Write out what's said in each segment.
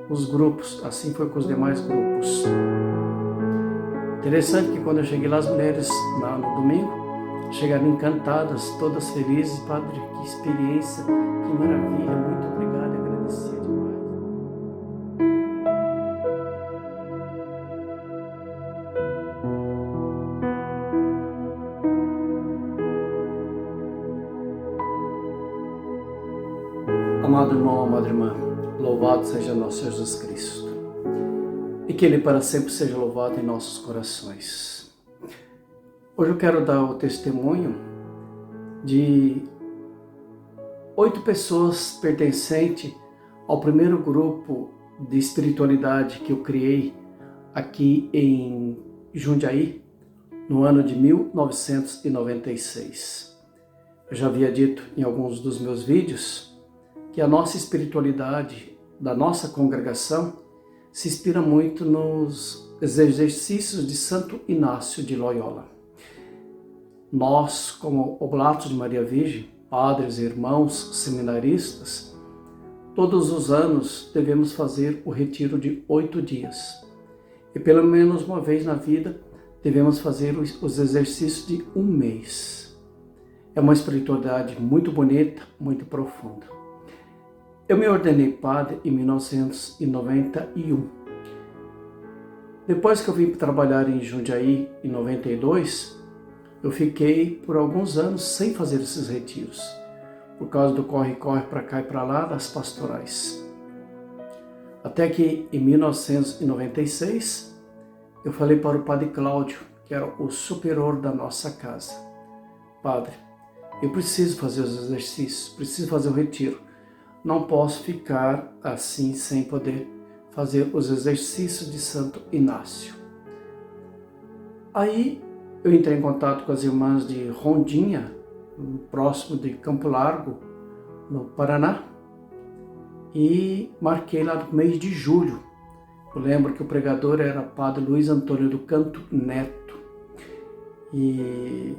os grupos, assim foi com os demais grupos. Interessante que quando eu cheguei lá, as mulheres no domingo chegaram encantadas, todas felizes. Padre, que experiência, que maravilha, muito obrigado, agradecia demais. Amado irmão, amada irmã, louvado seja nosso Jesus Cristo, e que Ele para sempre seja louvado em nossos corações. Hoje eu quero dar o testemunho de 8 pessoas pertencentes ao primeiro grupo de espiritualidade que eu criei aqui em Jundiaí, no ano de 1996. Eu já havia dito em alguns dos meus vídeos que a nossa espiritualidade da nossa congregação se inspira muito nos exercícios de Santo Inácio de Loyola. Nós, como Oblatos de Maria Virgem, padres e irmãos seminaristas, todos os anos devemos fazer o retiro de 8 dias. E pelo menos uma vez na vida devemos fazer os exercícios de 1 mês. É uma espiritualidade muito bonita, muito profunda. Eu me ordenei padre em 1991. Depois que eu vim trabalhar em Jundiaí em 92, eu fiquei por alguns anos sem fazer esses retiros, por causa do corre-corre para cá e para lá das pastorais. Até que em 1996, eu falei para o padre Cláudio, que era o superior da nossa casa: Padre, eu preciso fazer os exercícios, preciso fazer o retiro. Não posso ficar assim sem poder fazer os exercícios de Santo Inácio. Aí eu entrei em contato com as irmãs de Rondinha, próximo de Campo Largo, no Paraná, e marquei lá no mês de julho. Eu lembro que o pregador era o padre Luiz Antônio do Canto Neto. E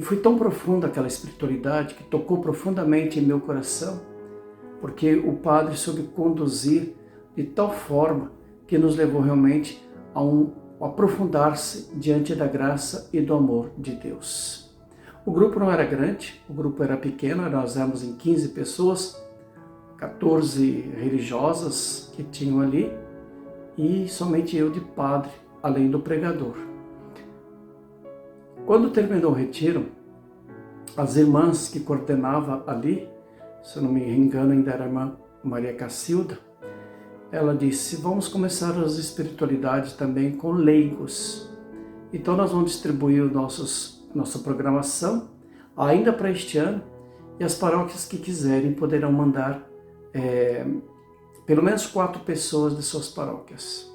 foi tão profunda aquela espiritualidade que tocou profundamente em meu coração, porque o padre soube conduzir de tal forma que nos levou realmente a aprofundar-se diante da graça e do amor de Deus. O grupo não era grande, o grupo era pequeno, nós éramos em 15 pessoas, 14 religiosas que tinham ali, e somente eu de padre, além do pregador. Quando terminou o retiro, as irmãs que coordenavam ali, se eu não me engano ainda era a irmã Maria Cacilda, ela disse: vamos começar as espiritualidades também com leigos. Então nós vamos distribuir nossa programação ainda para este ano, e as paróquias que quiserem poderão mandar pelo menos 4 pessoas de suas paróquias.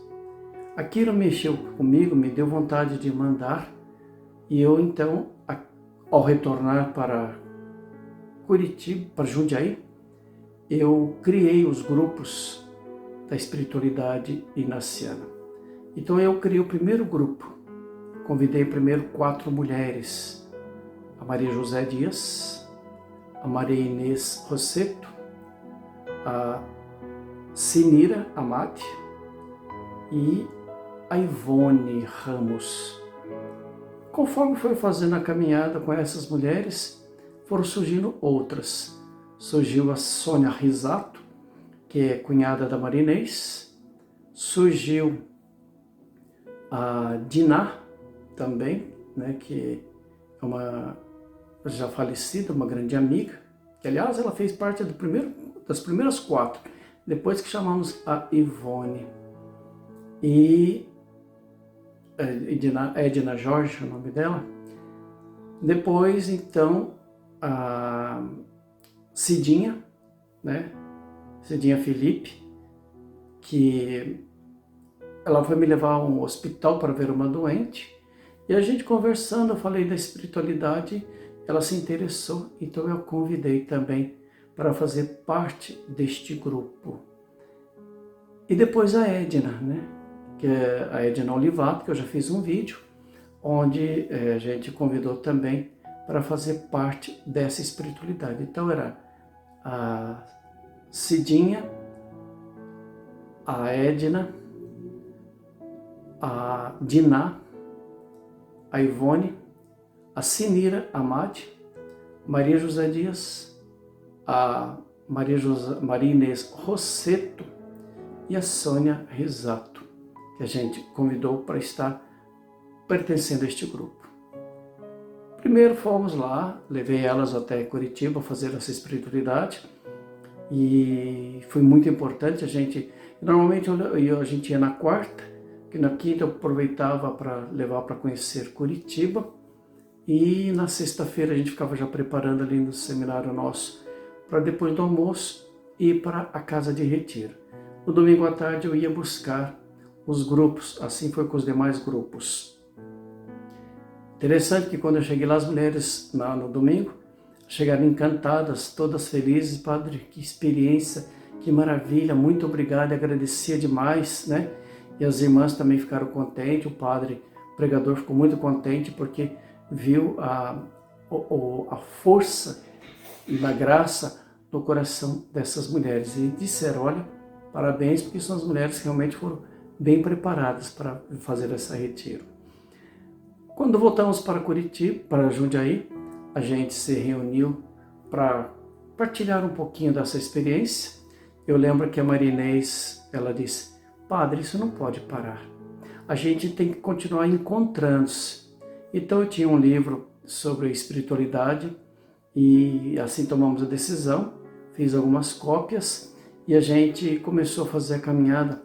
Aquilo mexeu comigo, me deu vontade de mandar, e eu então, ao retornar para Curitiba, para Jundiaí, eu criei os grupos da espiritualidade inaciana. Então eu criei o primeiro grupo, convidei primeiro 4 mulheres: a Maria José Dias, a Maria Inês Rosseto, a Sinira Amati e a Ivone Ramos. Conforme foi fazendo a caminhada com essas mulheres, foram surgindo outras. Surgiu a Sônia Risato, que é cunhada da Maria Inês. Surgiu a Diná também, né, que é uma já falecida, uma grande amiga, que aliás ela fez parte das primeiras 4, depois que chamamos a Ivone. E Edna Jorge, o nome dela. Depois, então, a Cidinha, né? Cidinha Felipe, que ela foi me levar a um hospital para ver uma doente, e a gente conversando, eu falei da espiritualidade, ela se interessou, então eu convidei também para fazer parte deste grupo. E depois a Edna, né? Que é a Edna Olivato, que eu já fiz um vídeo, onde a gente convidou também para fazer parte dessa espiritualidade. Então era a Cidinha, a Edna, a Diná, a Ivone, a Sinira Amade, Maria José Dias, a Maria Inês Rosseto e a Sônia Risato, que a gente convidou para estar pertencendo a este grupo. Primeiro fomos lá, levei elas até Curitiba fazer essa espiritualidade e foi muito importante. Normalmente a gente ia na quarta, que na quinta eu aproveitava para levar para conhecer Curitiba, e na sexta-feira a gente ficava já preparando ali no seminário nosso para depois do almoço ir para a casa de retiro. No domingo à tarde eu ia buscar os grupos, assim foi com os demais grupos. Interessante que quando eu cheguei lá, as mulheres no domingo chegaram encantadas, todas felizes. Padre, que experiência, que maravilha, muito obrigado, agradecia demais, né? E as irmãs também ficaram contentes, o padre o pregador ficou muito contente porque viu a força e a graça no coração dessas mulheres. E disseram, olha, parabéns, porque são as mulheres que realmente foram bem preparadas para fazer esse retiro. Quando voltamos para Curitiba, para Jundiaí, a gente se reuniu para partilhar um pouquinho dessa experiência. Eu lembro que a Maria Inês, ela disse, padre, isso não pode parar. A gente tem que continuar encontrando-se. Então eu tinha um livro sobre espiritualidade e assim tomamos a decisão, fiz algumas cópias e a gente começou a fazer a caminhada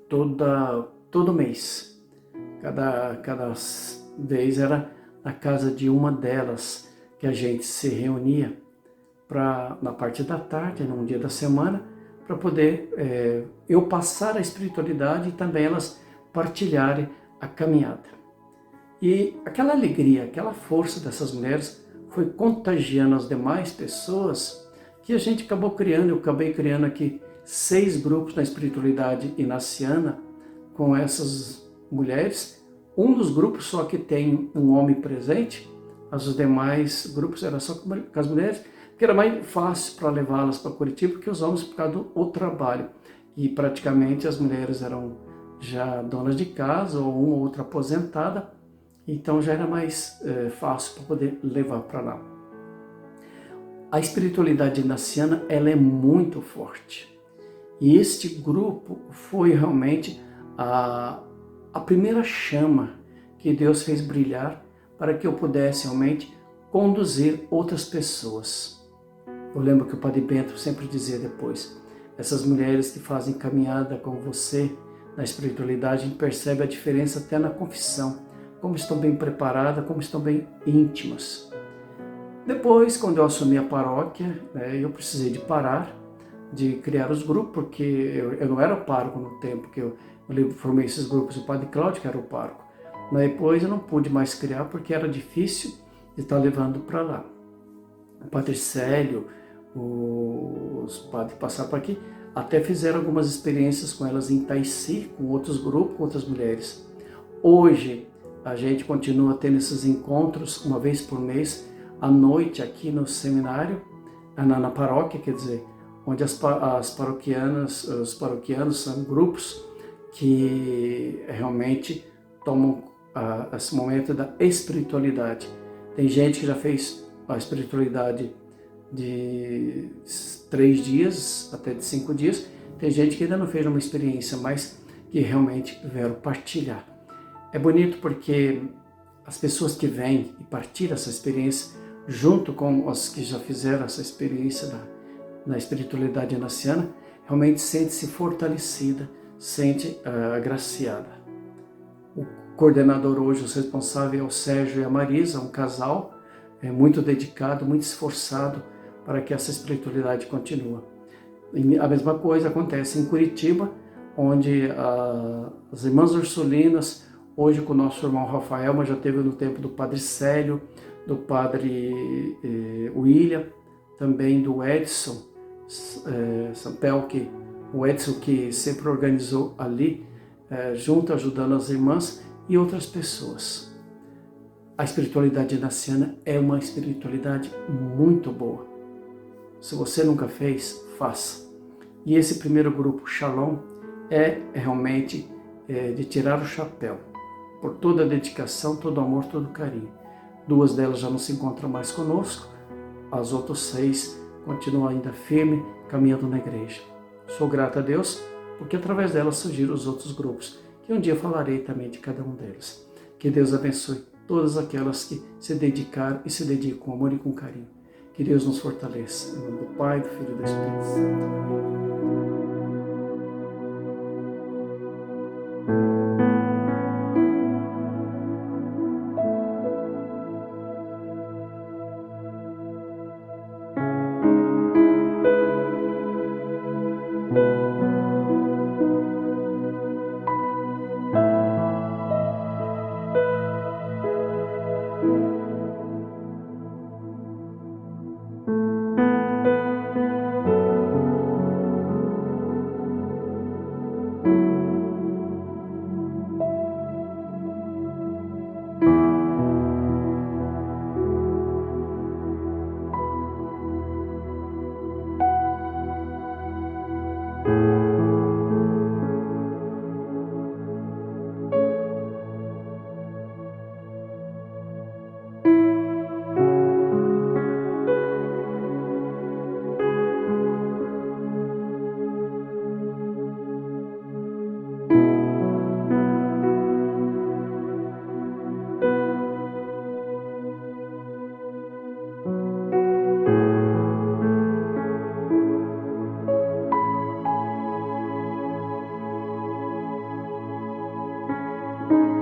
todo mês. Cada vez era na casa de uma delas que a gente se reunia na parte da tarde, num dia da semana, para poder eu passar a espiritualidade e também elas partilharem a caminhada. E aquela alegria, aquela força dessas mulheres foi contagiando as demais pessoas que a gente acabou criando. Eu acabei criando aqui 6 grupos na espiritualidade inaciana com essas mulheres. Um dos grupos só que tem um homem presente, os demais grupos eram só com as mulheres, porque era mais fácil para levá-las para Curitiba, porque os homens por causa do trabalho. E praticamente as mulheres eram já donas de casa ou uma ou outra aposentada, então já era mais fácil para poder levar para lá. A espiritualidade inaciana, ela é muito forte. E este grupo foi realmente a primeira chama que Deus fez brilhar para que eu pudesse realmente conduzir outras pessoas. Eu lembro que o Padre Bento sempre dizia depois, essas mulheres que fazem caminhada com você na espiritualidade, a gente percebe a diferença até na confissão, como estão bem preparadas, como estão bem íntimas. Depois, quando eu assumi a paróquia, eu precisei de parar de criar os grupos, porque eu não era o pároco no tempo que eu formei esses grupos, o Padre Cláudio que era o pároco. Depois eu não pude mais criar porque era difícil de estar levando para lá. O Padre Célio, os padres que passaram por aqui, até fizeram algumas experiências com elas em Taici, com outros grupos, com outras mulheres. Hoje, a gente continua tendo esses encontros uma vez por mês, à noite, aqui no seminário, na paróquia, quer dizer, onde as paroquianas, os paroquianos são grupos que realmente tomam esse momento da espiritualidade. Tem gente que já fez a espiritualidade de 3 dias, até de 5 dias. Tem gente que ainda não fez uma experiência, mas que realmente vieram partilhar. É bonito porque as pessoas que vêm e partilham essa experiência, junto com os que já fizeram essa experiência na espiritualidade inaciana, realmente sente-se fortalecida, sente agraciada. O coordenador hoje, os responsáveis é o Sérgio e a Marisa, um casal muito dedicado, muito esforçado para que essa espiritualidade continue. E a mesma coisa acontece em Curitiba, onde as irmãs Ursulinas, hoje com o nosso irmão Rafael, mas já teve no tempo do Padre Célio, do Padre William, também do Edson Sampel, o Edson que sempre organizou ali, junto, ajudando as irmãs e outras pessoas. A espiritualidade inaciana é uma espiritualidade muito boa. Se você nunca fez, faça. E esse primeiro grupo, Shalom, é realmente de tirar o chapéu por toda a dedicação, todo o amor, todo o carinho. 2 delas já não se encontram mais conosco, as outras 6 continuam ainda firme, caminhando na igreja. Sou grato a Deus, porque através delas surgiram os outros grupos, que um dia falarei também de cada um deles. Que Deus abençoe todas aquelas que se dedicaram e se dedicam com amor e com carinho. Que Deus nos fortaleça. Em nome do Pai, do Filho e do Espírito Santo. Amém.